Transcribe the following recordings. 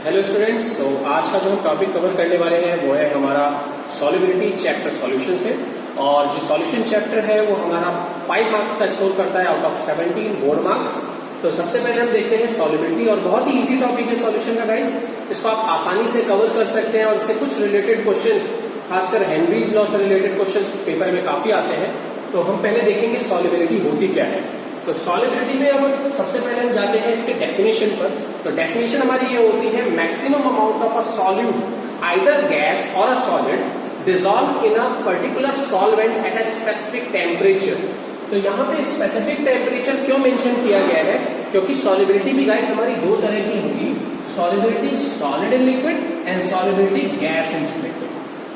Hello students, तो आज का जो हम टॉपिक कवर करने वाले हैं वो है हमारा सॉल्युबिलिटी चैप्टर सॉल्यूशन से। और जो सॉल्यूशन चैप्टर है वो हमारा 5 मार्क्स का स्कोर करता है आउट ऑफ 17 बोर्ड मार्क्स। तो सबसे पहले हम देखते हैं सॉल्युबिलिटी, और बहुत ही इजी टॉपिक है सॉल्यूशन का गाइस। इसको आप आसानी से कवर कर सकते हैं और इससे कुछ रिलेटेड क्वेश्चंस, खासकर हेनरीज लॉ से रिलेटेड क्वेश्चंस पेपर में काफी आते हैं। तो हम पहले देखेंगे सॉल्युबिलिटी होती क्या है। तो सॉल्युबिलिटी में अब सबसे पहले हम जाते हैं इसके डेफिनेशन पर। तो डेफिनेशन हमारी ये होती है maximum amount of a solute either gas और a solid dissolve in a particular solvent at a specific temperature. तो यहाँ पे स्पेसिफिक टेम्परेचर क्यों मेंशन किया गया है? क्योंकि सॉल्युबिलिटी भी गाइस हमारी दो तरह की होगी, solubility solid in liquid and solubility gas in liquid.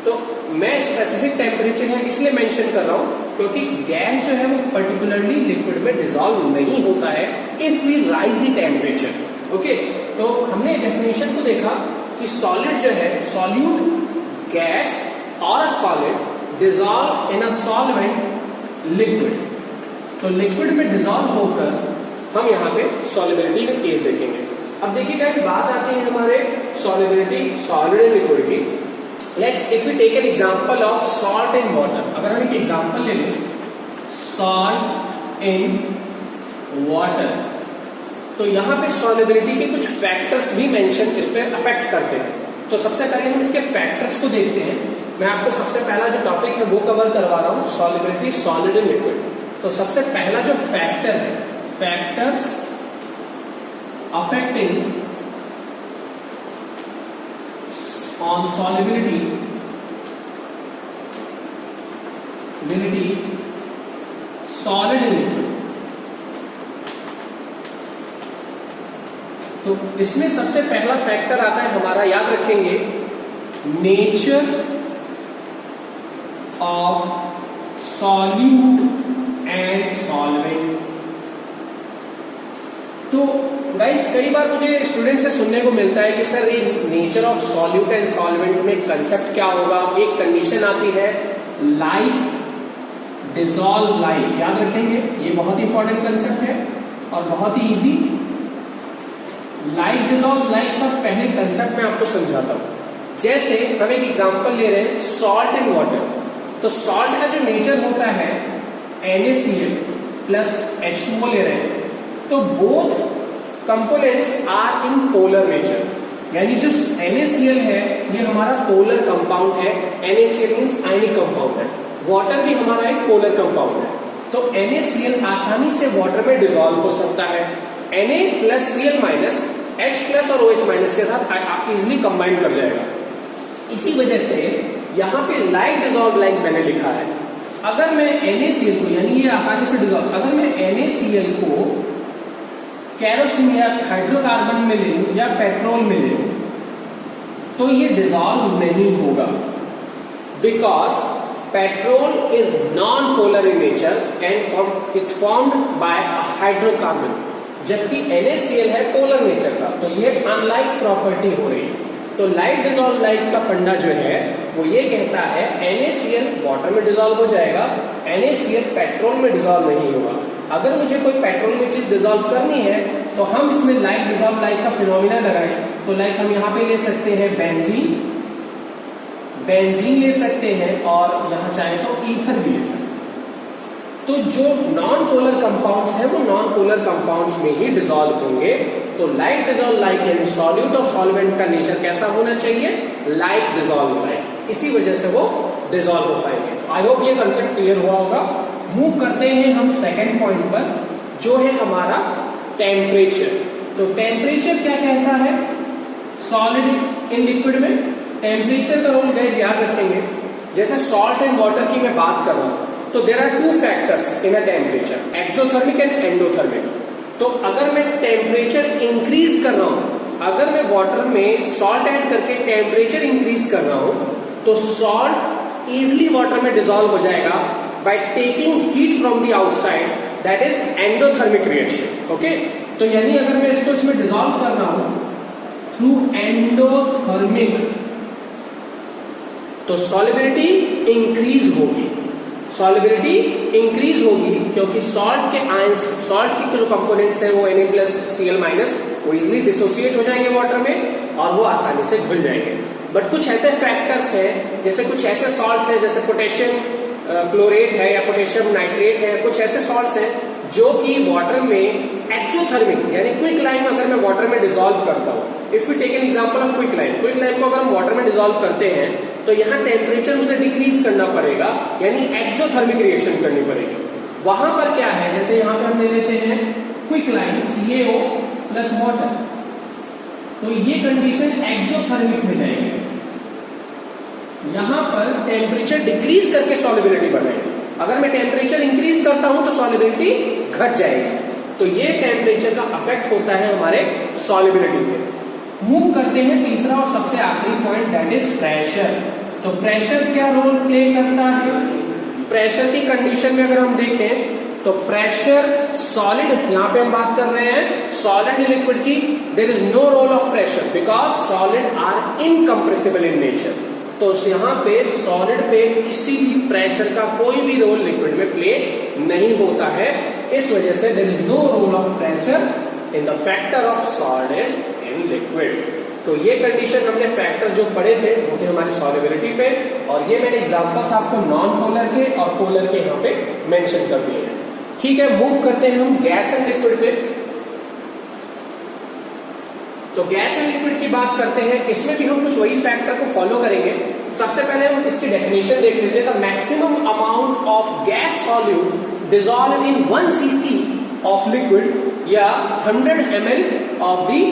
तो मैं स्पेसिफिक टेम्परेचर है इसलिए मेंशन कर रहा हूं क्योंकि गैस जो है वो पर्टिकुलरली लिक्विड में डिसॉल्व नहीं होता है if we rise the temperature. Okay, तो हमने डेफिनेशन को देखा कि सॉलिड जो है सॉल्यूट गैस और solid dissolve in a solvent liquid. तो लिक्विड में डिसॉल्व होकर हम यहाँ पे सॉल्युबिलिटी का केस देखेंगे। अब देखिएगा इस बात आती है हमारे सॉल्युबिलिटी सॉलिड इन लिक्विड की। Let's if we take an example of salt in water. अगर हम एक एग्जांपल ले लें सॉल्ट इन वाटर, तो यहाँ पे सॉल्युबिलिटी के कुछ फैक्टर्स भी मेंशन इस पे अफेक्ट करते हैं। तो सबसे पहले हम इसके फैक्टर्स को देखते हैं। मैं आपको सबसे पहला जो टॉपिक है वो कवर करवा रहा हूँ, सॉल्युबिलिटी सॉलिड इन लिक्विड। तो सबसे पहला जो फैक्टर है, factors affecting on solubility solid in liquid। तो इसमें सबसे पहला फैक्टर आता है हमारा, याद रखेंगे, nature of solute and solvent. तो गाइस कई बार मुझे स्टूडेंट से सुनने को मिलता है कि सर ये nature of solute and solvent में कंसेप्ट क्या होगा। एक कंडीशन आती है लाइक डिसॉल्व लाइक, याद रखेंगे ये बहुत इंपॉर्टेंट कंसेप्ट है और बहुत ही इजी। लाइक डिसॉल्व लाइक का पहले कंसेप्ट मैं आपको समझाता हूं। जैसे हम एक एग्जांपल ले रहे हैं सॉल्ट इन वाटर। तो सॉल्ट का जो नेचर होता है NaCl प्लस H2O ले रहे हैं, तो both components are in polar nature. यानी जो NaCl है ये हमारा पोलर कंपाउंड है। NaCl मींस आयनिक कंपाउंड है। वाटर भी हमारा एक पोलर कंपाउंड है। तो NaCl आसानी से वाटर में डिसॉल्व हो सकता है। Na plus Cl minus H plus और OH माइनस के साथ आप इजिली कंबाइन कर जाएगा। इसी वजह से यहाँ पे लाइक डिसॉल्व लाइक मैंने लिखा है। अगर मैं NaCl को, यानी ये आसानी से डिसॉल्व, अगर मैं NaCl को कैरोसिन या हाइड्रोकार्बन में ले लूं या पेट्रोल में ले लूं तो ये डिसॉल्व नहीं होगा, because petrol is non polar in nature and it formed by a hydrocarbon, जबकि NaCl है पोलर नेचर का। तो ये अनलाइक प्रॉपर्टी हो रही है। तो लाइक डिसॉल्व लाइक का फंडा जो है वो ये कहता है NaCl वाटर में डिसॉल्व हो जाएगा, NaCl पेट्रोल में डिसॉल्व नहीं होगा। अगर मुझे कोई पेट्रोल में चीज डिसॉल्व करनी है तो हम इसमें लाइक डिसॉल्व लाइक का फिनोमिना लगाएं। तो लाइक हम यहाँ पे ले सकते हैं बेंजीन ले सकते हैं, और यहाँ चाहे तो ईथर भी ले सकते हैं। तो जो नॉन पोलर कंपाउंड्स हैं वो नॉन पोलर कंपाउंड्स में ही डिसॉल्व होंगे। तो लाइक डिसॉल्व लाइक यानी सॉल्यूट और सॉल्वेंट का नेचर कैसा होना चाहिए? Like dissolve like. इसी वजह से वो डिसॉल्व हो पाएंगे। आई होप ये कंसेप्ट क्लियर हुआ होगा। मूव करते हैं हम सेकंड पॉइंट पर, जो है हमारा टेम्परेचर। तो टेम्परेचर क्या कहता है सॉलिड इन लिक्विड में? टेम्परेचर का रोल गाइस याद रखेंगे। जैसे सॉल्ट एंड वाटर की मैं बात कर रहा हूं तो there are two factors in a temperature, exothermic and endothermic. तो अगर मैं टेम्परेचर इंक्रीज कर रहा हूं, अगर मैं वाटर में सॉल्ट ऐड करके टेम्परेचर इंक्रीज कर रहा हूं तो सॉल्ट इजिली वाटर में डिसॉल्व हो जाएगा by taking heat from the outside, that is endothermic reaction। okay? तो यानी अगर मैं इसको इसमें डिसॉल्व कर रहा हूं थ्रू एंडोथर्मिक, तो सॉल्युबिलिटी इंक्रीज होगी। सॉल्युबिलिटी इंक्रीज होगी क्योंकि सॉल्ट के आयंस, सॉल्ट के जो कंपोनेंट्स हैं वो Na+Cl- वो इजिली डिसोसिएट हो जाएंगे वाटर में और वो आसानी से घुल जाएंगे। बट कुछ ऐसे फैक्टर्स हैं, जैसे कुछ ऐसे सॉल्ट्स हैं, जैसे पोटेशियम क्लोरेट है या पोटेशियम नाइट्रेट है, कुछ ऐसे सॉल्ट्स हैं जो कि वाटर में एक्सोथर्मिक यानी क्विक लाइम अगर मैं वाटर में डिसॉल्व करता हूँ, if you take an example of quick lime को अगर हम वाटर में डिसॉल्व करते हैं तो यहाँ टेम्परेचर मुझे डिक्रीज करना पड़ेगा, यानी एक्सोथर्मिक रिएक्शन करनी पड़ेगी। वहां पर क्या है, जैसे यहाँ पे हम ले लेते हैं quick lime CaO plus water, तो ये कंडीशन एक्सोथर्मिक में जाएगी। यहां पर टेम्परेचर डिक्रीज करके सॉल्युबिलिटी बढ़ाएगी, अगर मैं टेम्परेचर इंक्रीज करता हूं तो सॉल्युबिलिटी घट जाएगी। तो ये टेम्परेचर का अफेक्ट होता है हमारे सॉल्युबिलिटी पे। मूव करते हैं तीसरा और सबसे आखिरी पॉइंट, दैट इज प्रेशर। तो प्रेशर क्या रोल प्ले करता है? प्रेशर की कंडीशन में अगर हम देखें तो प्रेशर सॉलिड, यहां पे हम बात कर रहे हैं सॉलिड लिक्विड की, there is no role of pressure because solid are incompressible in nature. तो यहाँ पे सॉलिड पे किसी भी प्रेशर का कोई भी रोल लिक्विड में प्ले नहीं होता है, इस वजह से there is no role of pressure in the factor of solid in liquid. तो ये कंडीशन हमने फैक्टर जो पढ़े थे वो थे हमारी सॉल्युबिलिटी पे, और ये मैंने एग्जांपल्स आपको नॉन पोलर के और पोलर के यहाँ पे मेंशन कर दिए हैं। ठीक है, मूव करते हैं हम गैस एंड लिक्विड पे। तो गैस एंड लिक्विड की बात करते हैं, इसमें भी हम कुछ वही फैक्टर को फॉलो करेंगे। सबसे पहले हम इसकी डेफिनेशन देख लेते हैं। The maximum amount of gas solute dissolve in 1 cc of liquid या 100 ml of the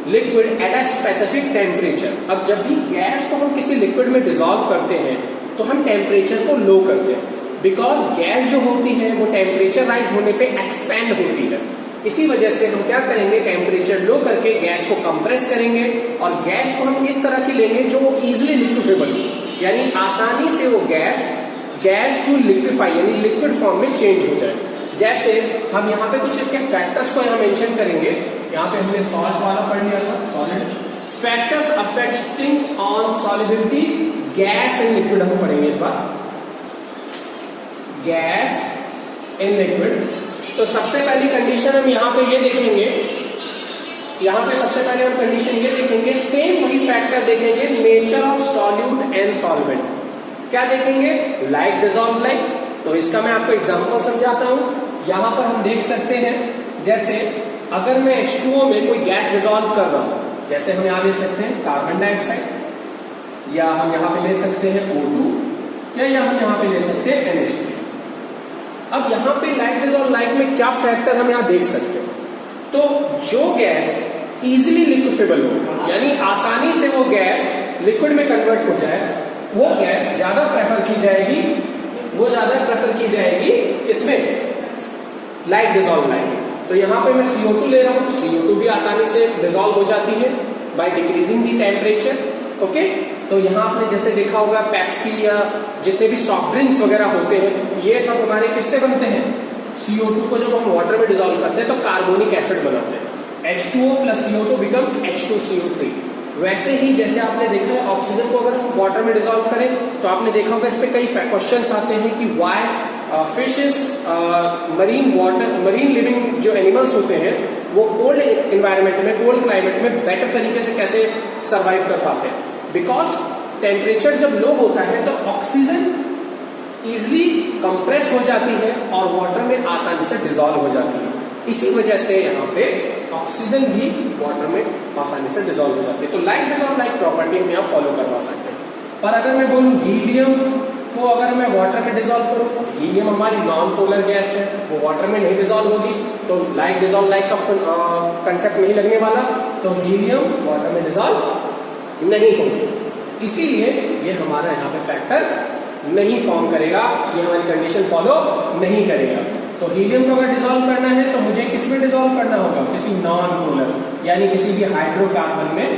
liquid at a specific temperature. अब जब भी गैस को हम किसी लिक्विड में डिसॉल्व करते हैं तो हम टेम्परेचर को लो करते हैं, बिकॉज गैस जो होती है वो टेम्परेचर राइज होने पे एक्सपैंड होती है। इसी वजह से हम क्या करेंगे, टेम्परेचर लो करके गैस को कंप्रेस करेंगे और गैस को हम इस तरह की लेंगे जो वो इजिली लिक्विफेबल हो, यानी आसानी से वो गैस टू लिक्विफाई यानी लिक्विड फॉर्म में चेंज हो जाए। जैसे हम यहाँ पे कुछ इसके फैक्टर्स को यहाँ मेंशन करेंगे। यहाँ पे हमने सॉल्ट वाला पढ़ लिया था, solid factors affecting on solubility gas in liquid हम पढ़ेंगे इस बार, गैस इन लिक्विड। तो सबसे पहली कंडीशन हम यहाँ पे ये देखेंगे, यहाँ पे सबसे पहले हम कंडीशन ये देखेंगे, सेम वही फैक्टर देखेंगे, nature of solute and solvent. क्या देखेंगे? Like dissolve like. तो इसका मैं आपको एग्जांपल समझाता हूँ। यहाँ पर हम देख सकते हैं, जैसे अगर मैं H2O में कोई गैस डिसॉल्व कर रहा हूँ, जैसे हम यहाँ ले सकते हैं कार्बन डाइऑक्साइड, या हम यहाँ पे ले सकते हैं O2, या हम यहाँ पे ले सकते हैं NH3। अब यहाँ पे लाइक डिसॉल्व लाइक में क्या फैक्टर हम यहाँ देख सकते हैं, तो जो गैस इजिली लिक्विफेबल हो यानी आसानी से वो गैस लिक्विड में कन्वर्ट हो जाए, वो गैस ज्यादा प्रेफर की जाएगी इसमें लाइक डिसॉल्व लाइक। तो यहाँ पे मैं CO2 ले रहा हूँ, CO2 भी आसानी से डिसॉल्व हो जाती है by decreasing the temperature. Okay, तो यहाँ आपने जैसे देखा होगा पेप्सी या जितने भी सॉफ्ट ड्रिंक्स वगैरह होते हैं, ये सब हमारे किससे बनते हैं? CO2 को जब हम वाटर में डिसॉल्व करते हैं तो कार्बोनिक एसिड बनाते हैं, H2O plus CO2 becomes H2CO3। वैसे ही जैसे आपने देखा है ऑक्सीजन को अगर हम वाटर में डिसॉल्व करें तो आपने देखा होगा इस पे कई क्वेश्चंस आते हैं कि व्हाई फिशेस, मरीन लिविंग जो एनिमल्स होते हैं वो कोल्ड एनवायरनमेंट में, कोल्ड क्लाइमेट में बेटर तरीके से कैसे सर्वाइव कर पाते हैं। बिकॉज टेम्परेचर जब लो होता है तो ऑक्सीजन इजिली कंप्रेस हो जाती है और वाटर में आसानी से डिसॉल्व हो जाती है। इसी वजह से यहाँ पे ऑक्सीजन भी वाटर में आसानी से डिसॉल्व हो जाती है। तो लाइक डिसॉल्व लाइक प्रॉपर्टी हम यहाँ फॉलो करवा सकते हैं। पर अगर मैं बोलूँ हीलियम को अगर मैं वाटर में डिसॉल्व करूँ, हीलियम हमारी नॉन पोलर गैस है, वो वाटर में नहीं डिसॉल्व होगी, तो लाइक डिसॉल्व लाइक का कंसेप्ट नहीं लगने वाला, तो हीलियम वाटर में डिसॉल्व नहीं होगी, इसीलिए ये हमारा यहाँ पे फैक्टर नहीं फॉर्म करेगा, ये हमारी कंडीशन फॉलो नहीं करेगा। तो हीलियम को अगर डिसॉल्व करना है तो मुझे किस में डिसॉल्व करना होगा? किसी नॉन पोलर यानी किसी भी हाइड्रोकार्बन में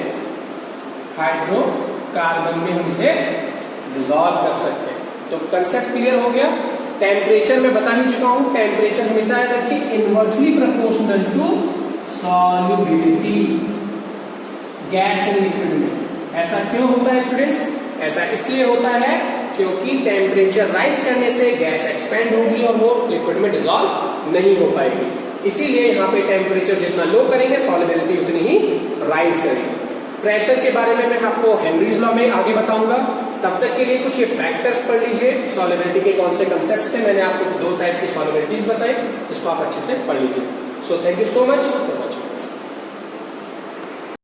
हम इसे डिसॉल्व कर सकते हैं। तो कंसेप्ट क्लियर हो गया। टेम्परेचर में बता ही चुका हूं, टेम्परेचर हमेशा याद रखिए inversely proportional to solubility gas in liquid में। ऐसा क्यों होता है स्टूडेंट्स? ऐसा इसलिए होता है क्योंकि टेम्परेचर राइज करने से गैस एक्सपेंड होगी और वो लिक्विड में डिसॉल्व नहीं हो पाएगी। इसीलिए यहाँ पे टेम्परेचर जितना लो करेंगे सॉल्युबिलिटी उतनी ही राइज करेगी। प्रेशर के बारे में मैं आपको हेनरीज लॉ में आगे बताऊंगा। तब तक के लिए कुछ ये फैक्टर्स पढ़ लीजिए। सॉल्युबिलिटी के कौन से कंसेप्ट्स थे, मैंने आपको 2 टाइप की सॉल्युबिलिटीज बताई, इसको आप अच्छे से पढ़ लीजिए। So thank you so much for watching.